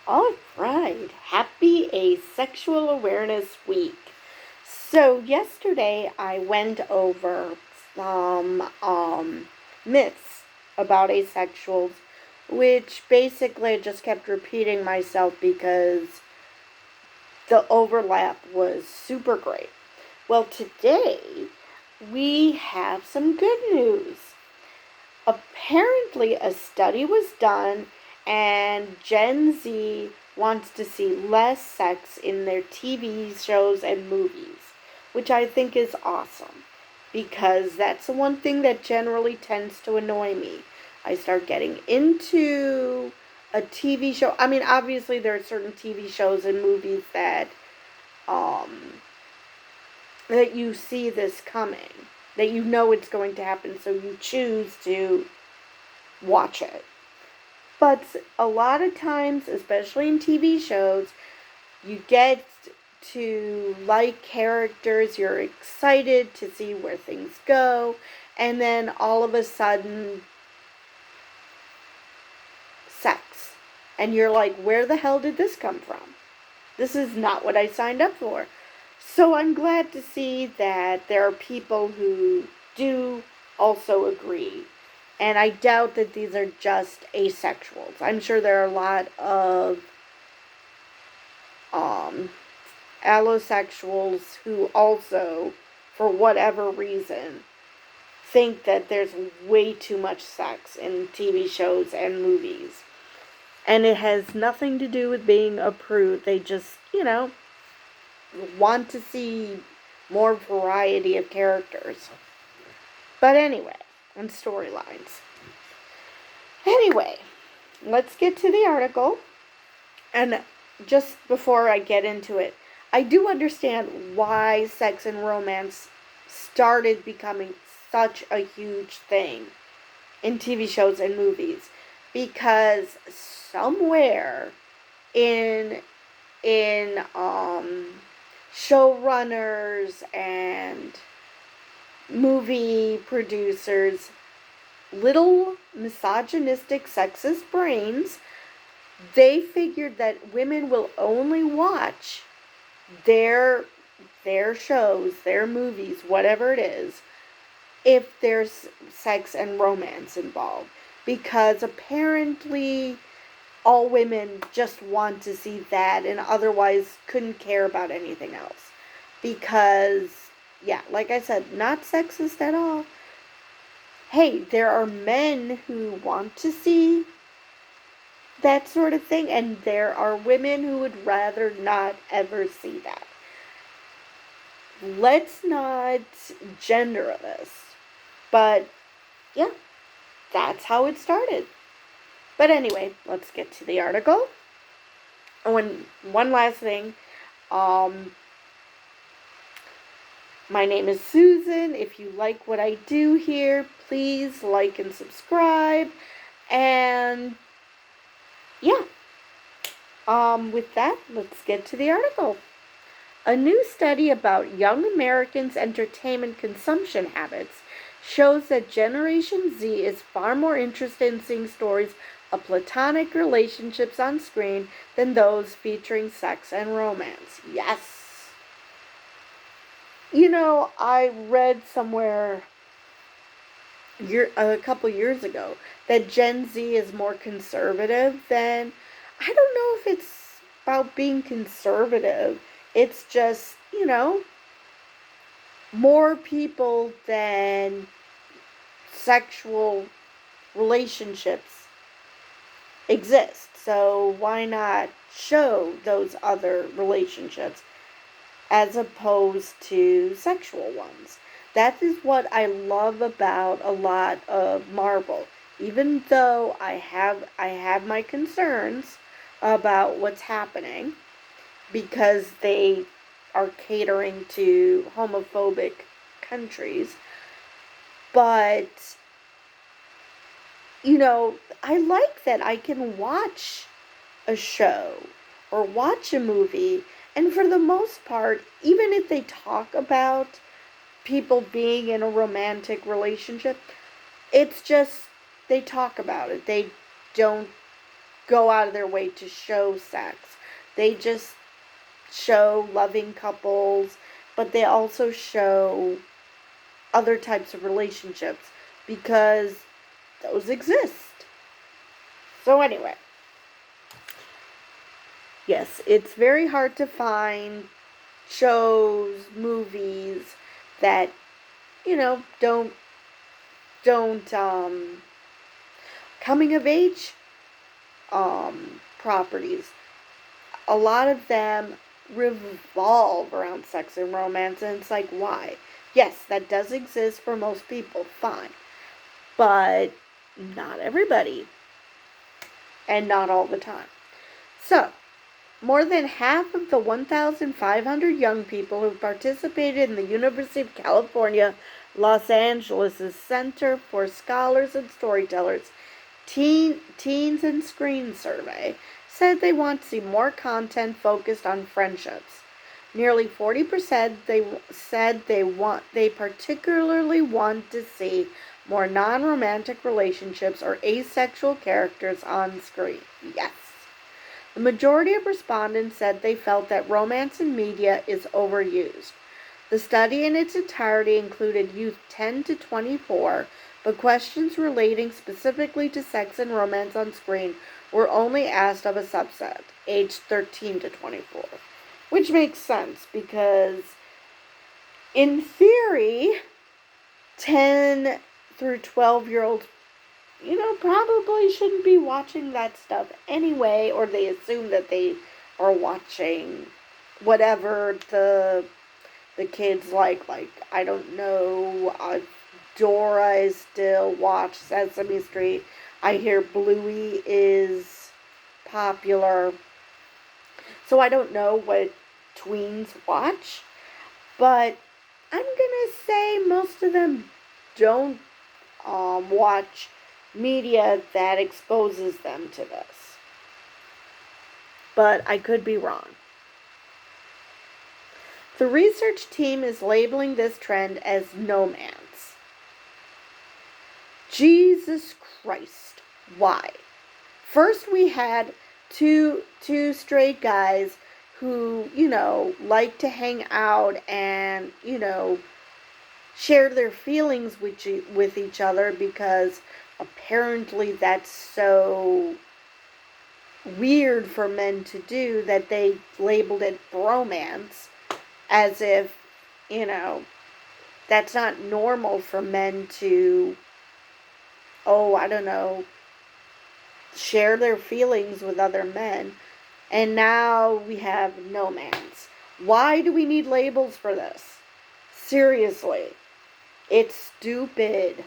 All right. Happy Asexual Awareness Week. So, yesterday I went over some myths about asexuals, which basically I just kept repeating myself because the overlap was super great. Well, today we have some good news. Apparently, a study was done, and Gen Z wants to see less sex in their TV shows and movies, which I think is awesome because that's the one thing that generally tends to annoy me. I start getting into a TV show. I mean, obviously, there are certain TV shows and movies um, that you see this coming, that you know it's going to happen, so you choose to watch it. But a lot of times, especially in TV shows, you get to like characters, you're excited to see where things go, and then all of a sudden, sex. And you're like, where the hell did this come from? This is not what I signed up for. So I'm glad to see that there are people who do also agree. And I doubt that these are just asexuals. I'm sure there are a lot of um, allosexuals who also, for whatever reason, think that there's way too much sex in TV shows and movies. And it has nothing to do with being a prude. They just, want to see more variety of characters. But anyway, and storylines. Anyway, let's get to the article. And just before I get into it, I do understand why sex and romance started becoming such a huge thing in TV shows and movies. Because somewhere in showrunners and movie producers, little misogynistic, sexist brains, they figured that women will only watch their their shows, their movies, whatever it is, if there's sex and romance involved. Because apparently all women just want to see that and otherwise couldn't care about anything else. Because, yeah, like I said, not sexist at all. Hey, there are men who want to see that sort of thing, and there are women who would rather not ever see that. Let's not gender this, but yeah, that's how it started. But anyway, let's get to the article. Oh, and one last thing. Um, my name is Susan. If you like what I do here, please like and subscribe. And yeah, with that, let's get to the article. A new study about young Americans' entertainment consumption habits shows that Generation Z is far more interested in seeing stories of platonic relationships on screen than those featuring sex and romance. Yes! I read somewhere a couple years ago that Gen Z is more conservative than. I don't know if it's about being conservative. It's just, more people than sexual relationships exist. So why not show those other relationships as opposed to sexual ones? That is what I love about a lot of Marvel. Even though I have my concerns about what's happening because they are catering to homophobic countries. But, I like that I can watch a show or watch a movie, and for the most part, even if they talk about people being in a romantic relationship, it's just they talk about it. They don't go out of their way to show sex. They just show loving couples, but they also show other types of relationships because those exist. So anyway, yes, it's very hard to find shows, movies that, don't coming of age properties. A lot of them revolve around sex and romance, and it's like, why? Yes, that does exist for most people, fine. But not everybody. And not all the time. So, more than half of the 1,500 young people who participated in the University of California, Los Angeles' Center for Scholars and Storytellers Teens and Screen Survey said they want to see more content focused on friendships. Nearly 40% said they particularly want to see more non-romantic relationships or asexual characters on screen. Yes. The majority of respondents said they felt that romance in media is overused. The study in its entirety included youth 10 to 24, but questions relating specifically to sex and romance on screen were only asked of a subset, aged 13 to 24. Which makes sense because, in theory, 10 through 12-year-olds, probably shouldn't be watching that stuff anyway, or they assume that they are watching whatever the kids like, I don't know, Dora is still watch Sesame Street. I hear Bluey is popular. So I don't know what tweens watch, but I'm gonna say most of them don't watch media that exposes them to this. But I could be wrong. The research team is labeling this trend as nomance. Jesus Christ, why? First we had two straight guys who, like to hang out and, share their feelings with each other because apparently that's so weird for men to do that they labeled it bromance, as if, that's not normal for men to, share their feelings with other men. And now we have nomance. Why do we need labels for this? Seriously. It's stupid.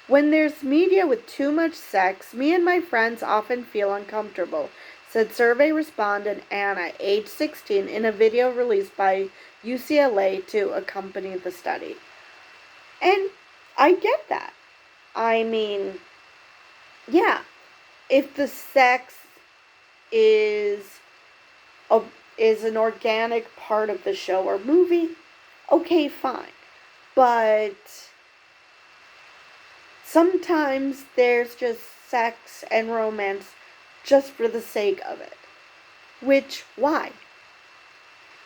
When there's media with too much sex, me and my friends often feel uncomfortable, said survey respondent Anna, age 16, in a video released by UCLA to accompany the study. And I get that. I mean, yeah, if the sex is an organic part of the show or movie, okay, fine. But sometimes there's just sex and romance just for the sake of it. Which, why?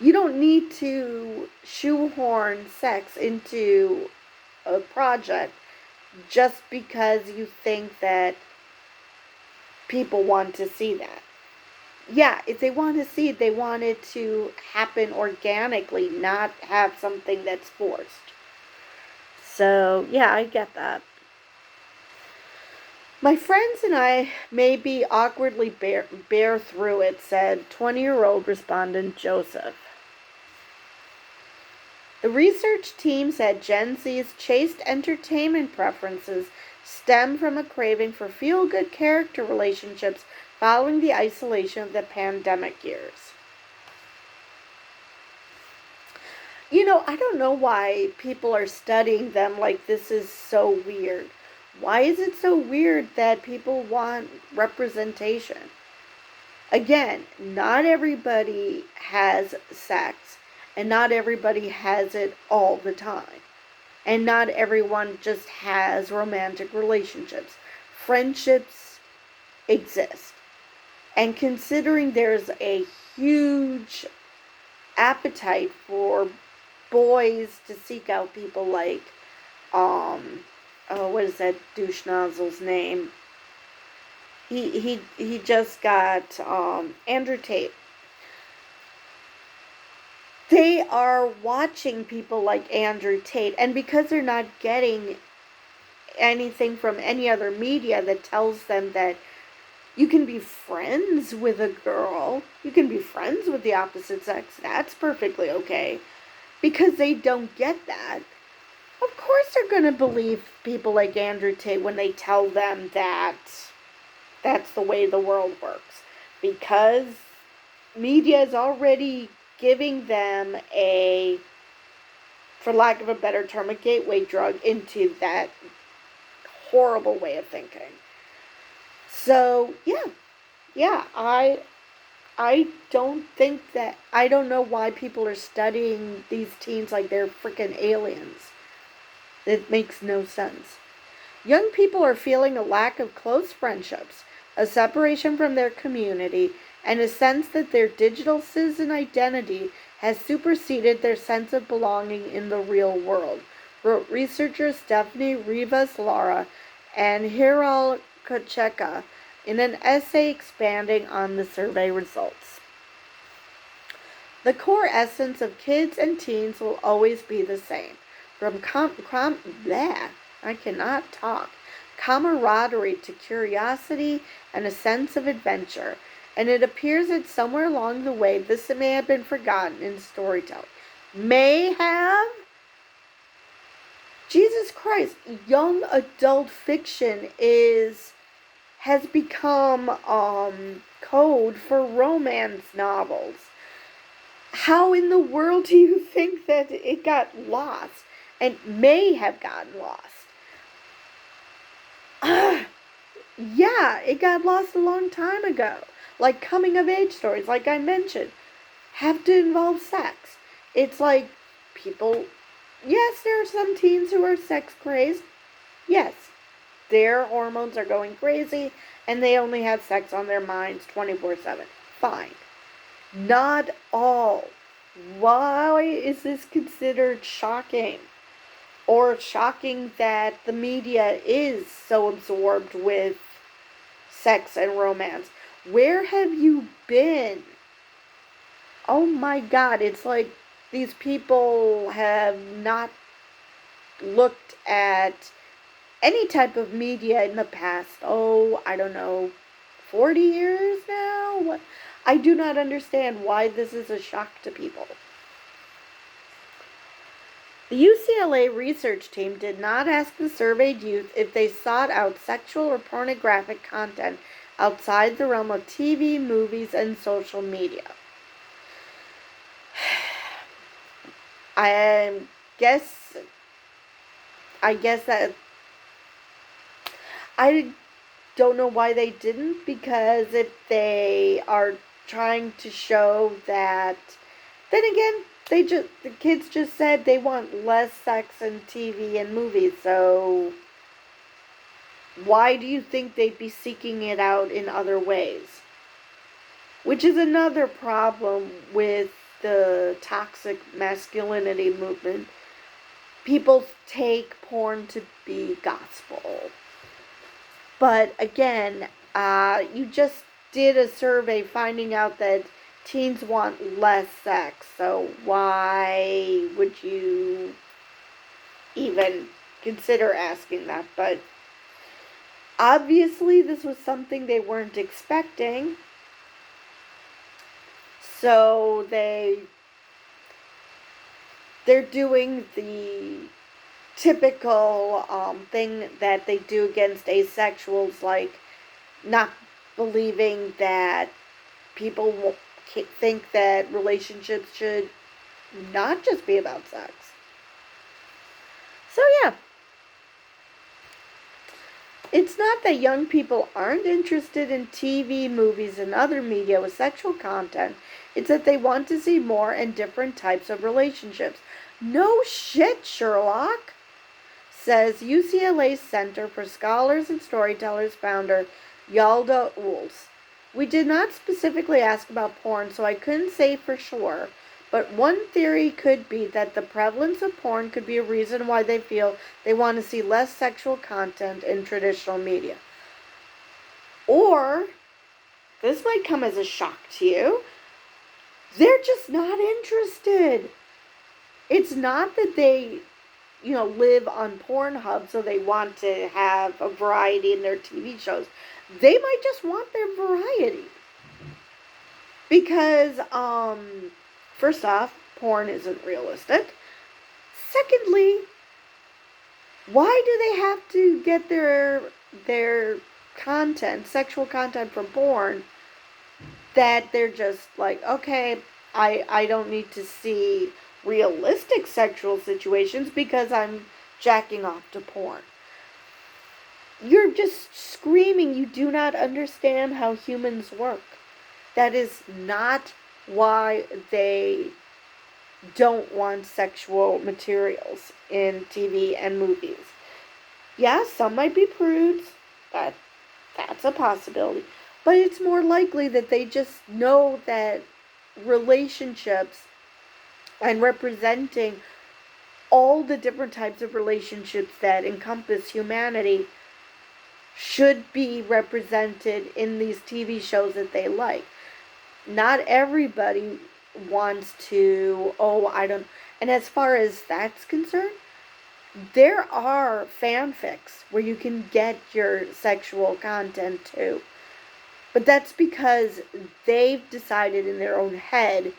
You don't need to shoehorn sex into a project just because you think that people want to see that. Yeah, if they want to see it, they want it to happen organically, not have something that's forced. So, yeah, I get that. My friends and I maybe awkwardly bear through it, said 20-year-old respondent Joseph. The research team said Gen Z's chaste entertainment preferences stem from a craving for feel-good character relationships following the isolation of the pandemic years. I don't know why people are studying them like this is so weird. Why is it so weird that people want representation? Again, not everybody has sex, and not everybody has it all the time. And not everyone just has romantic relationships. Friendships exist. And considering there's a huge appetite for boys to seek out people like, what is that douche nozzle's name? He just got, Andrew Tate. They are watching people like Andrew Tate, and because they're not getting anything from any other media that tells them that you can be friends with a girl, you can be friends with the opposite sex, that's perfectly okay. Because they don't get that, of course they're going to believe people like Andrew Tate when they tell them that that's the way the world works. Because media is already giving them a, for lack of a better term, a gateway drug into that horrible way of thinking. So, yeah, I don't think that, I don't know why people are studying these teens like they're freaking aliens. It makes no sense. Young people are feeling a lack of close friendships, a separation from their community, and a sense that their digital citizen identity has superseded their sense of belonging in the real world, wrote researchers Stephanie Rivas Lara and Hiral Kocheka in an essay expanding on the survey results. The core essence of kids and teens will always be the same. From I cannot talk. Camaraderie to curiosity and a sense of adventure. And it appears that somewhere along the way this may have been forgotten in storytelling. May have? Jesus Christ, young adult fiction has become code for romance novels. How in the world do you think that it got lost and may have gotten lost? Yeah, it got lost a long time ago. Like coming of age stories, like I mentioned, have to involve sex. It's like people, yes, there are some teens who are sex crazed. Yes, their hormones are going crazy and they only have sex on their minds 24/7. Fine. Not all. Why is this considered shocking? Or shocking that the media is so absorbed with sex and romance? Where have you been? Oh my God, it's like these people have not looked at any type of media in the past, I don't know, 40 years now? What? I do not understand why this is a shock to people. The UCLA research team did not ask the surveyed youth if they sought out sexual or pornographic content outside the realm of TV, movies, and social media. I guess that I don't know why they didn't, because if they are trying to show that, then again, the kids just said they want less sex in TV and movies, so why do you think they'd be seeking it out in other ways? Which is another problem with the toxic masculinity movement. People take porn to be gospel. But again, you just did a survey finding out that teens want less sex, so why would you even consider asking that? But obviously this was something they weren't expecting, so they're doing the typical thing that they do against asexuals, like not believing that people think that relationships should not just be about sex. So yeah, it's not that young people aren't interested in TV, movies, and other media with sexual content. It's that they want to see more and different types of relationships. No shit, Sherlock, says UCLA Center for Scholars and Storytellers founder Yalda Uls. We did not specifically ask about porn, so I couldn't say for sure. But one theory could be that the prevalence of porn could be a reason why they feel they want to see less sexual content in traditional media. Or, this might come as a shock to you, they're just not interested. It's not that they, live on Pornhub, so they want to have a variety in their TV shows. They might just want their variety. Because, first off, porn isn't realistic. Secondly, why do they have to get their content, sexual content from porn, that they're just like, okay, I don't need to see realistic sexual situations because I'm jacking off to porn. You're just screaming you do not understand how humans work. That is not why they don't want sexual materials in TV and movies. Yeah, some might be prudes. That's a possibility. But it's more likely that they just know that relationships and representing all the different types of relationships that encompass humanity should be represented in these TV shows that they like. Not everybody wants to, and as far as that's concerned, there are fanfics where you can get your sexual content too. But that's because they've decided in their own head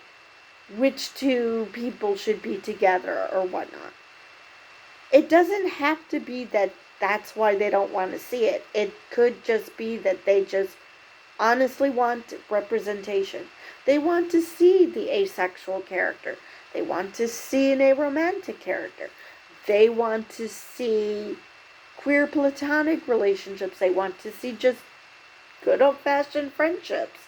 which two people should be together or whatnot. It doesn't have to be that that's why they don't want to see it. It could just be that they just honestly want representation. They want to see the asexual character. They want to see an aromantic character. They want to see queer platonic relationships. They want to see just good old-fashioned friendships.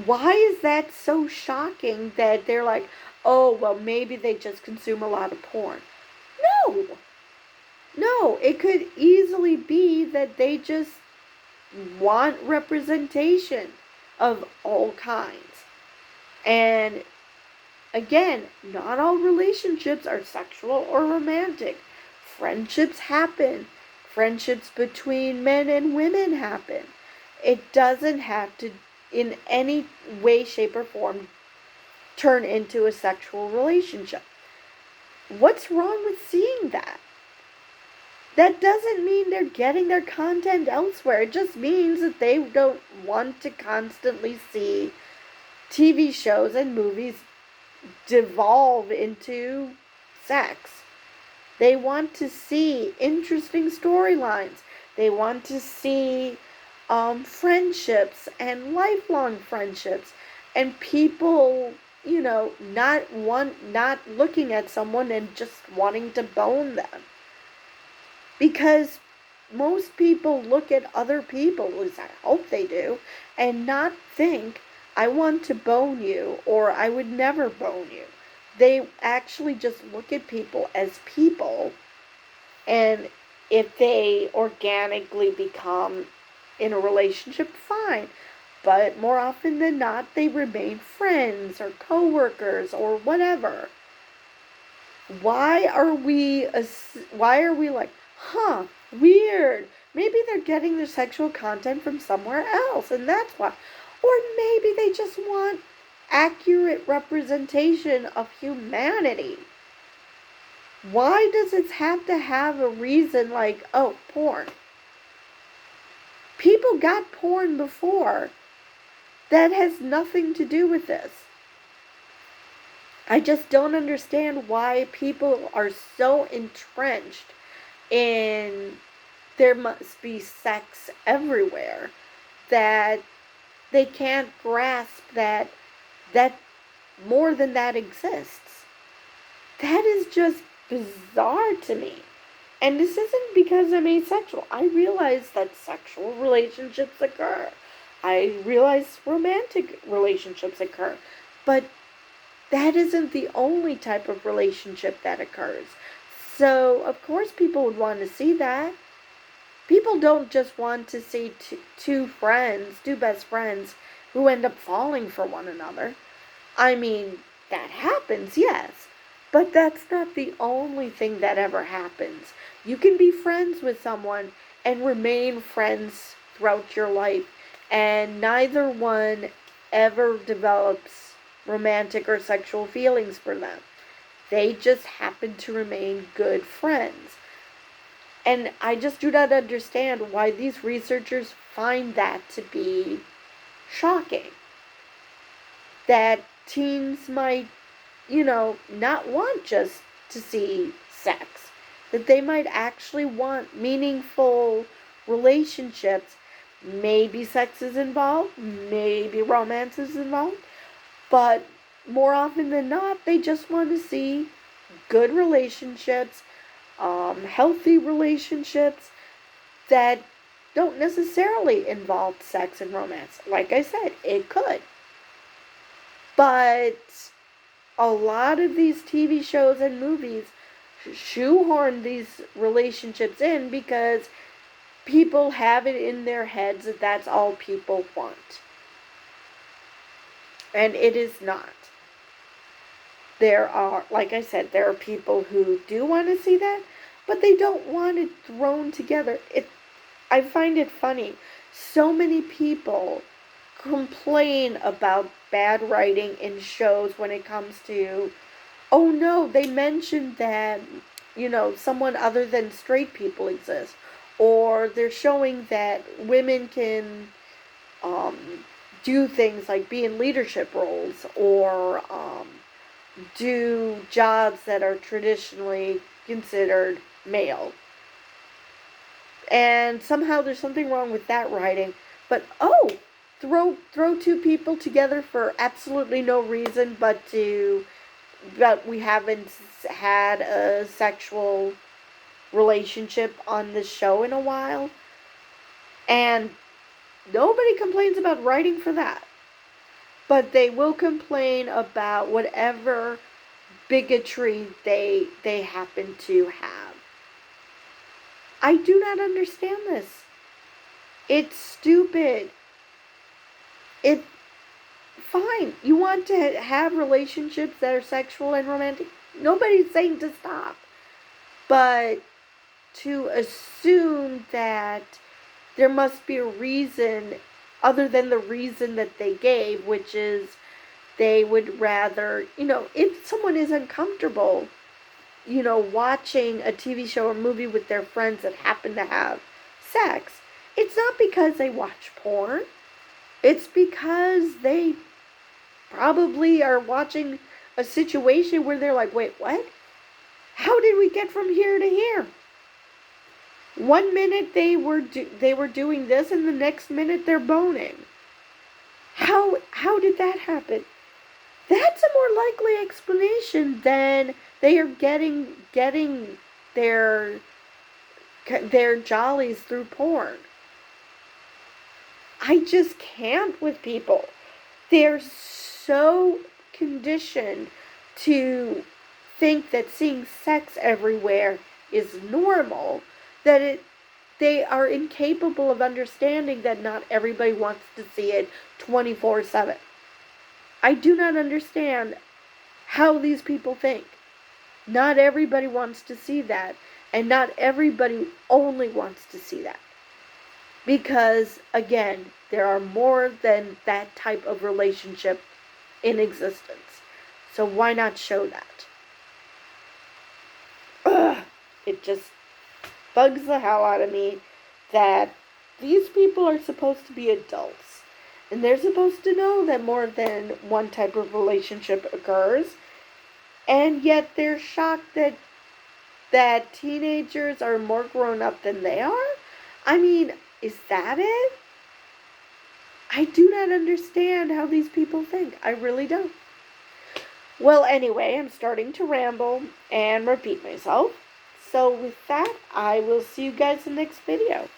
Why is that so shocking that they're like, oh, well, maybe they just consume a lot of porn? No, it could easily be that they just want representation of all kinds. And again, not all relationships are sexual or romantic. Friendships happen. Friendships between men and women happen. It doesn't have to, in any way, shape, or form, turn into a sexual relationship. What's wrong with seeing that? That doesn't mean they're getting their content elsewhere. It just means that they don't want to constantly see TV shows and movies devolve into sex. They want to see interesting storylines. They want to see friendships and lifelong friendships, and people, not looking at someone and just wanting to bone them. Because most people look at other people, at least I hope they do, and not think, I want to bone you, or I would never bone you. They actually just look at people as people, and if they organically become in a relationship, fine. But more often than not, they remain friends or co-workers or whatever. Why are we like, weird. Maybe they're getting their sexual content from somewhere else, and that's why. Or maybe they just want accurate representation of humanity. Why does it have to have a reason like, oh, porn? People got porn before. That has nothing to do with this. I just don't understand why people are so entrenched in there must be sex everywhere that they can't grasp that more than that exists. That is just bizarre to me. And this isn't because I'm asexual. I realize that sexual relationships occur. I realize romantic relationships occur. But that isn't the only type of relationship that occurs. So, of course, people would want to see that. People don't just want to see two best friends, who end up falling for one another. I mean, that happens, yes. But that's not the only thing that ever happens. You can be friends with someone and remain friends throughout your life, and neither one ever develops romantic or sexual feelings for them. They just happen to remain good friends. And I just do not understand why these researchers find that to be shocking. That teens might, not want just to see sex. That they might actually want meaningful relationships. Maybe sex is involved, maybe romance is involved, but more often than not, they just want to see good relationships, healthy relationships that don't necessarily involve sex and romance. Like I said, it could. But a lot of these TV shows and movies shoehorn these relationships in because people have it in their heads that that's all people want. And it is not. There are, like I said, there are people who do want to see that, but they don't want it thrown together. I find it funny. So many people complain about bad writing in shows when it comes to, oh no, they mentioned that, someone other than straight people exists. Or they're showing that women can do things like be in leadership roles or do jobs that are traditionally considered male. And somehow there's something wrong with that writing. But throw two people together for absolutely no reason but we haven't had a sexual relationship on the show in a while. And nobody complains about writing for that. But they will complain about whatever bigotry they happen to have. I do not understand this. It's stupid. Fine. You want to have relationships that are sexual and romantic? Nobody's saying to stop. But to assume that there must be a reason other than the reason that they gave, which is they would rather, if someone is uncomfortable, watching a TV show or movie with their friends that happen to have sex, it's not because they watch porn. It's because they probably are watching a situation where they're like, wait, what? How did we get from here to here? One minute they were doing this, and the next minute they're boning. How did that happen? That's a more likely explanation than they are getting their jollies through porn. I just can't with people. They're so conditioned to think that seeing sex everywhere is normal that they are incapable of understanding that not everybody wants to see it 24/7. I do not understand how these people think. Not everybody wants to see that, and not everybody only wants to see that. Because, again, there are more than that type of relationship in existence. So why not show that? Ugh, it just bugs the hell out of me that these people are supposed to be adults. And they're supposed to know that more than one type of relationship occurs. And yet they're shocked that teenagers are more grown up than they are? I mean, is that it? I do not understand how these people think. I really don't. Well, anyway, I'm starting to ramble and repeat myself. So with that, I will see you guys in the next video.